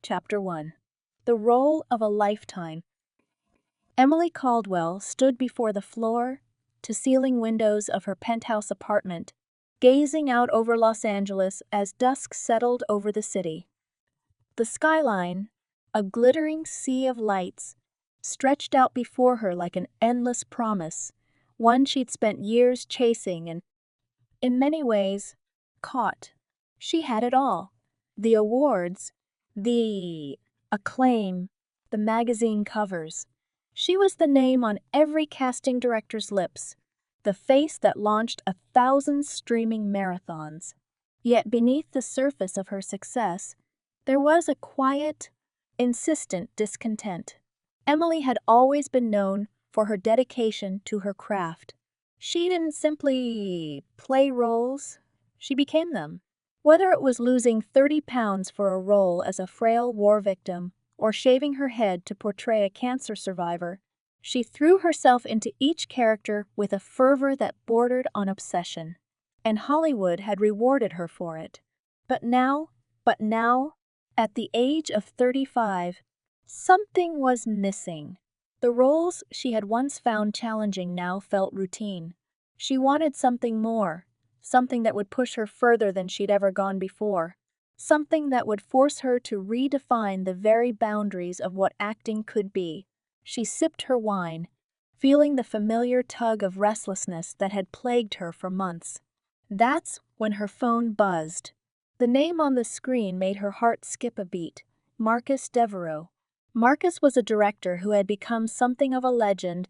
Chapter 1. The Role of a Lifetime. Emily Caldwell stood before the floor-to-ceiling windows of her penthouse apartment, gazing out over Los Angeles as dusk settled over the city. The skyline, a glittering sea of lights, stretched out before her like an endless promise, one she'd spent years chasing and, in many ways, caught. She had it all. The awards, the acclaim, the magazine covers. She was the name on every casting director's lips, the face that launched 1,000 streaming marathons. Yet beneath the surface of her success, there was a quiet, insistent discontent. Emily had always been known for her dedication to her craft. She didn't simply play roles, she became them. Whether it was losing 30 pounds for a role as a frail war victim or shaving her head to portray a cancer survivor, she threw herself into each character with a fervor that bordered on obsession. And Hollywood had rewarded her for it. But now, at the age of 35, something was missing. The roles she had once found challenging now felt routine. She wanted something more, something that would push her further than she'd ever gone before, something that would force her to redefine the very boundaries of what acting could be. She sipped her wine, feeling the familiar tug of restlessness that had plagued her for months. That's when her phone buzzed. The name on the screen made her heart skip a beat. Marcus Devereaux. Marcus was a director who had become something of a legend,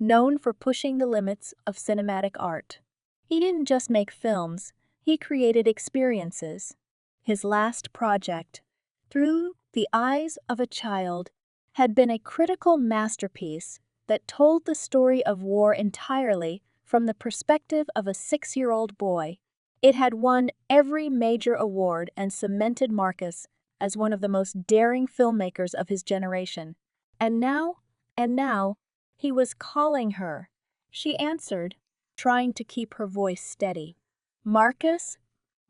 known for pushing the limits of cinematic art. He didn't just make films, he created experiences. His last project, Through the Eyes of a Child, had been a critical masterpiece that told the story of war entirely from the perspective of a 6-year-old boy. It had won every major award and cemented Marcus as one of the most daring filmmakers of his generation. And now, he was calling her. She answered, trying to keep her voice steady. Marcus?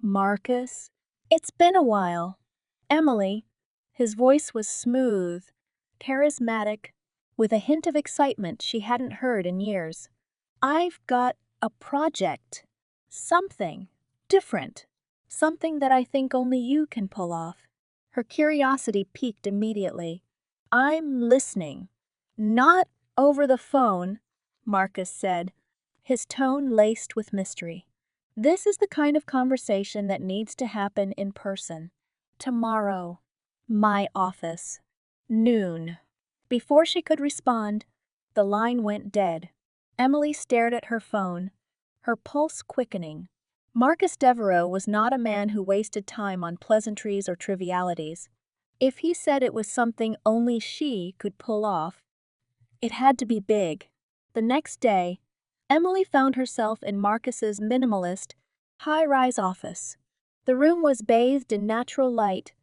Marcus? It's been a while. Emily. His voice was smooth, charismatic, with a hint of excitement she hadn't heard in years. I've got a project. Something different. Something that I think only you can pull off. Her curiosity piqued immediately. I'm listening. Not over the phone, Marcus said, his tone laced with mystery. This is the kind of conversation that needs to happen in person. Tomorrow. My office. Noon. Before she could respond, the line went dead. Emily stared at her phone, her pulse quickening. Marcus Devereaux was not a man who wasted time on pleasantries or trivialities. If he said it was something only she could pull off, it had to be big. The next day, Emily found herself in Marcus's minimalist, high-rise office. The room was bathed in natural light,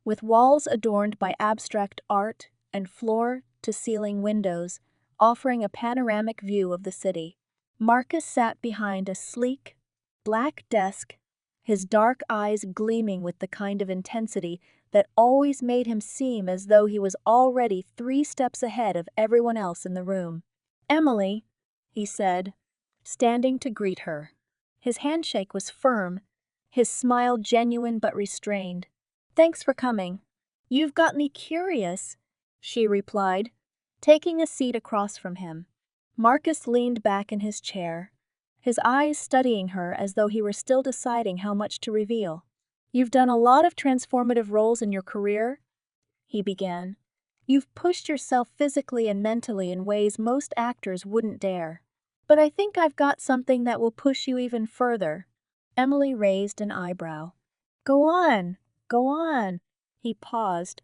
with walls adorned by abstract art and floor-to-ceiling windows, offering a panoramic view of the city. Marcus sat behind a sleek, black desk, his dark eyes gleaming with the kind of intensity that always made him seem as though he was already 3 steps ahead of everyone else in the room. Emily, he said, standing to greet her. His handshake was firm, his smile genuine but restrained. Thanks for coming. You've got me curious, she replied, taking a seat across from him. Marcus leaned back in his chair, his eyes studying her as though he were still deciding how much to reveal. You've done a lot of transformative roles in your career, he began. You've pushed yourself physically and mentally in ways most actors wouldn't dare. But I think I've got something that will push you even further. Emily raised an eyebrow. Go on, go on. He paused,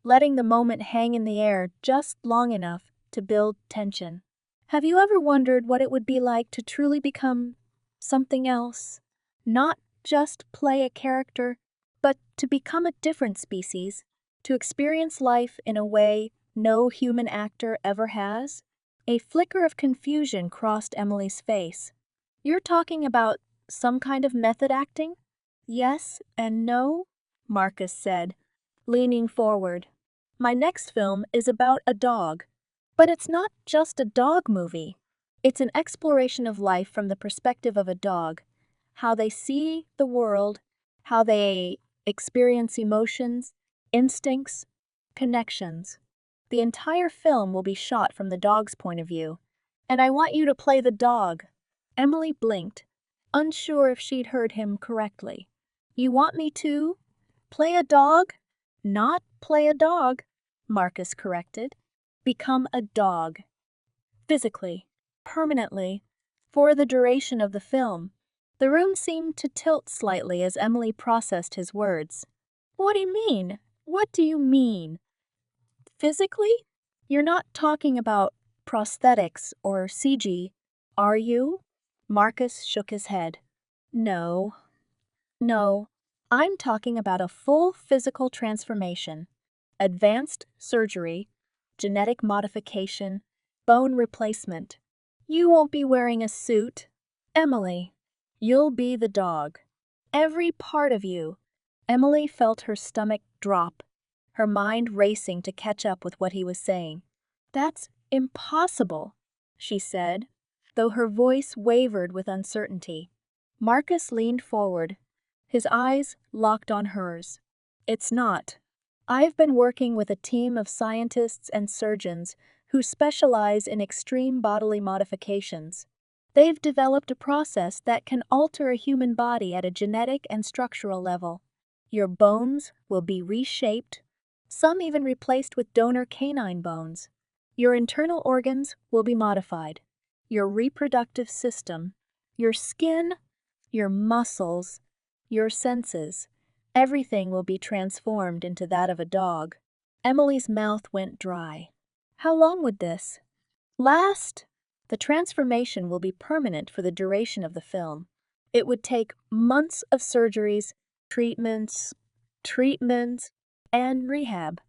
letting the moment hang in the air just long enough to build tension. Have you ever wondered what it would be like to truly become something else? Not just play a character, but to become a different species, to experience life in a way no human actor ever has? A flicker of confusion crossed Emily's face. You're talking about some kind of method acting? Yes and no, Marcus said, leaning forward. My next film is about a dog. But it's not just a dog movie. It's an exploration of life from the perspective of a dog, how they see the world, how they experience emotions, instincts, connections. The entire film will be shot from the dog's point of view, and I want you to play the dog. Emily blinked, unsure if she'd heard him correctly. You want me to play a dog? Not play a dog, Marcus corrected. Become a dog. Physically, permanently, for the duration of the film. The room seemed to tilt slightly as Emily processed his words. What do you mean? What do you mean? Physically? You're not talking about prosthetics or CG, are you? Marcus shook his head. No. No. I'm talking about a full physical transformation. Advanced surgery, genetic modification, bone replacement. You won't be wearing a suit. Emily, you'll be the dog. Every part of you. Emily felt her stomach drop, her mind racing to catch up with what he was saying. That's impossible, she said, though her voice wavered with uncertainty. Marcus leaned forward, his eyes locked on hers. It's not. I've been working with a team of scientists and surgeons who specialize in extreme bodily modifications. They've developed a process that can alter a human body at a genetic and structural level. Your bones will be reshaped, some even replaced with donor canine bones. Your internal organs will be modified. Your reproductive system, your skin, your muscles, your senses. Everything will be transformed into that of a dog. Emily's mouth went dry. How long would this last? The transformation will be permanent for the duration of the film. It would take months of surgeries, treatments, and rehab.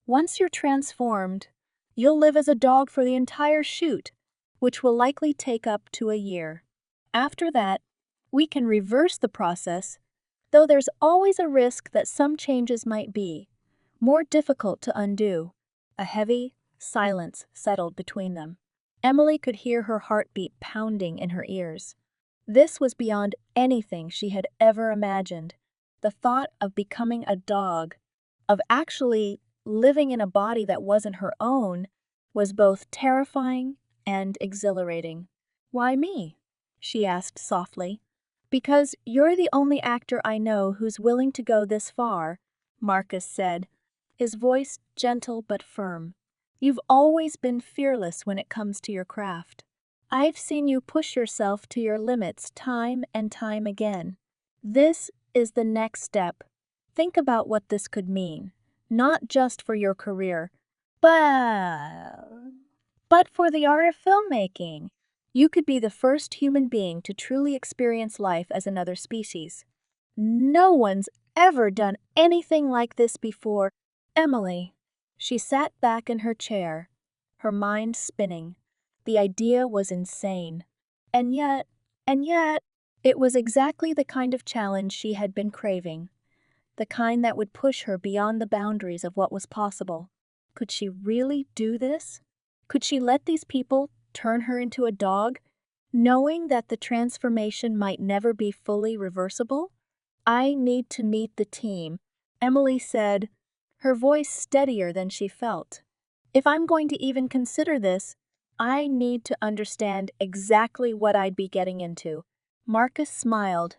Once you're transformed, you'll live as a dog for the entire shoot, which will likely take up to a year. After that, we can reverse the process, though there's always a risk that some changes might be more difficult to undo. A heavy silence settled between them. Emily could hear her heartbeat pounding in her ears. This was beyond anything she had ever imagined. The thought of becoming a dog, of actually living in a body that wasn't her own, was both terrifying and exhilarating. Why me? She asked softly. Because you're the only actor I know who's willing to go this far, Marcus said, his voice gentle but firm. You've always been fearless when it comes to your craft. I've seen you push yourself to your limits time and time again. This is the next step. Think about what this could mean, not just for your career, but for the art of filmmaking. You could be the first human being to truly experience life as another species. No one's ever done anything like this before. Emily. She sat back in her chair, her mind spinning. The idea was insane. And yet, it was exactly the kind of challenge she had been craving. The kind that would push her beyond the boundaries of what was possible. Could she really do this? Could she let these people turn her into a dog, knowing that the transformation might never be fully reversible? I need to meet the team, Emily said, her voice steadier than she felt. If I'm going to even consider this, I need to understand exactly what I'd be getting into. Marcus smiled,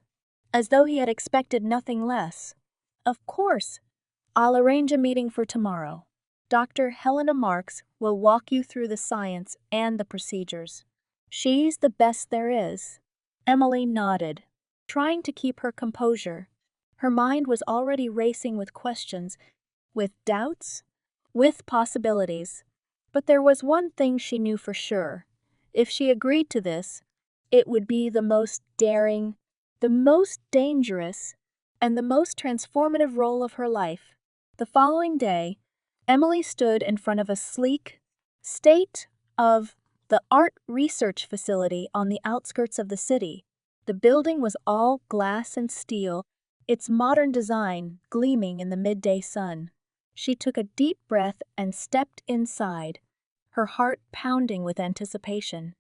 as though he had expected nothing less. Of course, I'll arrange a meeting for tomorrow. Dr. Helena Marks will walk you through the science and the procedures. She's the best there is. Emily nodded, trying to keep her composure. Her mind was already racing with questions, with doubts, with possibilities. But there was one thing she knew for sure. If she agreed to this, it would be the most daring, the most dangerous, and the most transformative role of her life. The following day, Emily stood in front of a sleek, state-of-the-art research facility on the outskirts of the city. The building was all glass and steel, its modern design gleaming in the midday sun. She took a deep breath and stepped inside, her heart pounding with anticipation.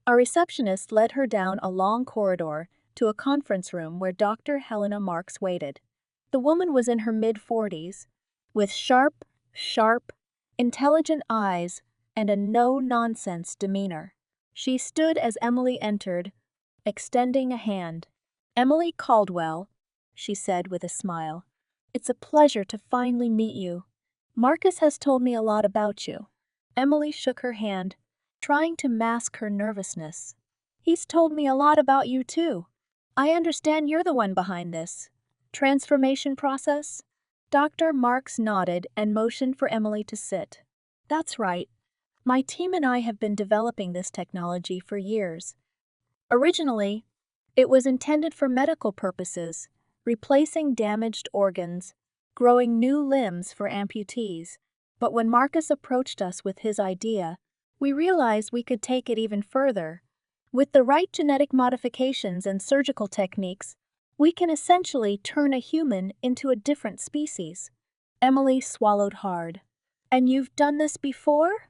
A receptionist led her down a long corridor to a conference room where Dr. Helena Marks waited. The woman was in her mid-40s, with sharp, intelligent eyes and a no-nonsense demeanor. She stood as Emily entered, extending a hand. "Emily Caldwell," she said with a smile. "It's a pleasure to finally meet you. Marcus has told me a lot about you." Emily shook her hand, trying to mask her nervousness. "He's told me a lot about you too. I understand you're the one behind this transformation process?" Dr. Marks nodded and motioned for Emily to sit. "That's right. My team and I have been developing this technology for years. Originally, it was intended for medical purposes, replacing damaged organs, growing new limbs for amputees. But when Marcus approached us with his idea, we realized we could take it even further. With the right genetic modifications and surgical techniques, we can essentially turn a human into a different species." Emily swallowed hard. "And you've done this before?"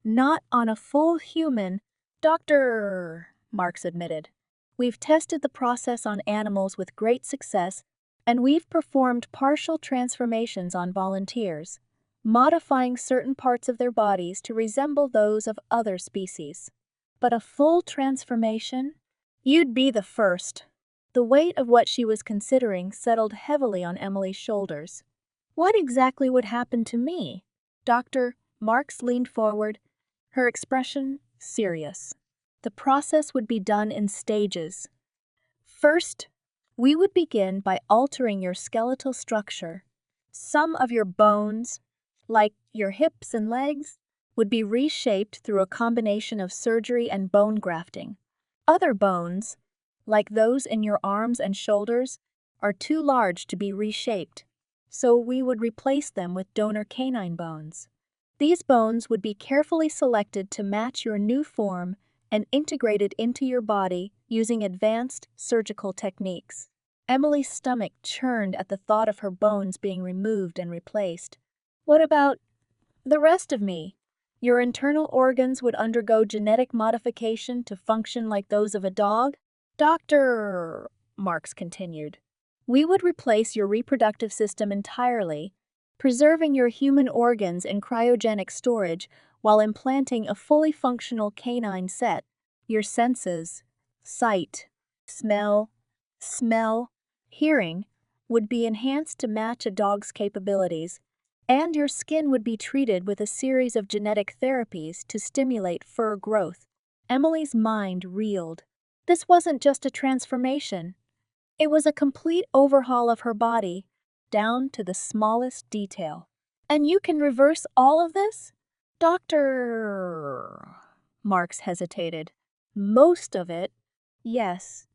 "Not on a full human," Dr. Marks admitted. "We've tested the process on animals with great success, and we've performed partial transformations on volunteers, modifying certain parts of their bodies to resemble those of other species. But a full transformation? You'd be the first." The weight of what she was considering settled heavily on Emily's shoulders. "What exactly would happen to me?" Dr. Marks leaned forward, her expression serious. "The process would be done in stages. First, we would begin by altering your skeletal structure. Some of your bones, like your hips and legs, would be reshaped through a combination of surgery and bone grafting. Other bones, like those in your arms and shoulders, are too large to be reshaped, so we would replace them with donor canine bones. These bones would be carefully selected to match your new form and integrated into your body using advanced surgical techniques." Emily's stomach churned at the thought of her bones being removed and replaced. "What about the rest of me? Your internal organs would undergo genetic modification to function like those of a dog?" Dr. Marks continued. "We would replace your reproductive system entirely, preserving your human organs in cryogenic storage while implanting a fully functional canine set. Your senses, sight, smell, hearing, would be enhanced to match a dog's capabilities, and your skin would be treated with a series of genetic therapies to stimulate fur growth." Emily's mind reeled. This wasn't just a transformation. It was a complete overhaul of her body, down to the smallest detail. "And you can reverse all of this?" Dr. Marks hesitated. "Most of it, yes.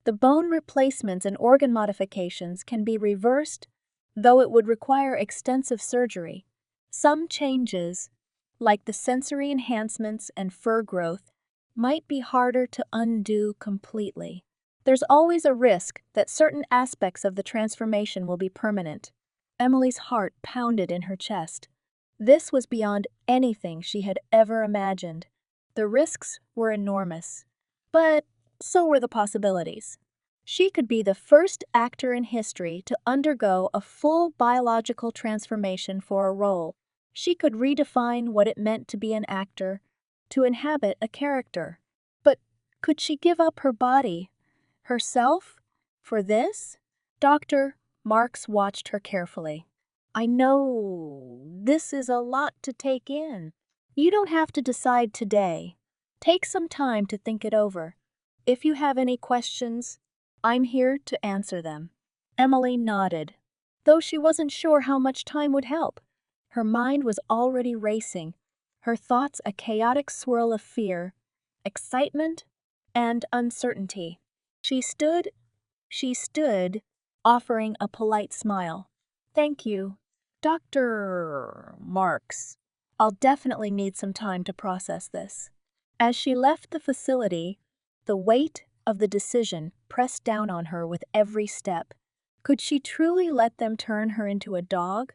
The bone replacements and organ modifications can be reversed, though it would require extensive surgery. Some changes, like the sensory enhancements and fur growth, might be harder to undo completely. There's always a risk that certain aspects of the transformation will be permanent." Emily's heart pounded in her chest. This was beyond anything she had ever imagined. The risks were enormous, but so were the possibilities. She could be the first actor in history to undergo a full biological transformation for a role. She could redefine what it meant to be an actor, to inhabit a character. But could she give up her body, herself, for this? Dr. Marks watched her carefully. "I know this is a lot to take in. You don't have to decide today. Take some time to think it over. If you have any questions, I'm here to answer them." Emily nodded, though she wasn't sure how much time would help. Her mind was already racing, her thoughts a chaotic swirl of fear, excitement, and uncertainty. She stood, offering a polite smile. "Thank you, Dr. Marks. I'll definitely need some time to process this." As she left the facility, the weight of the decision pressed down on her with every step. Could she truly let them turn her into a dog,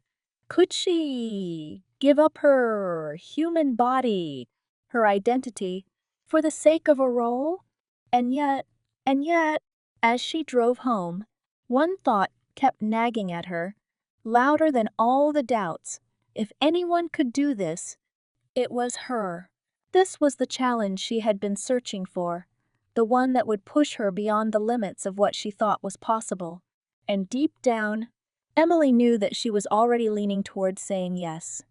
Could she give up her human body, her identity, for the sake of a role? And yet, as she drove home, one thought kept nagging at her, louder than all the doubts. If anyone could do this, it was her. This was the challenge she had been searching for, the one that would push her beyond the limits of what she thought was possible. And deep down, Emily knew that she was already leaning towards saying yes.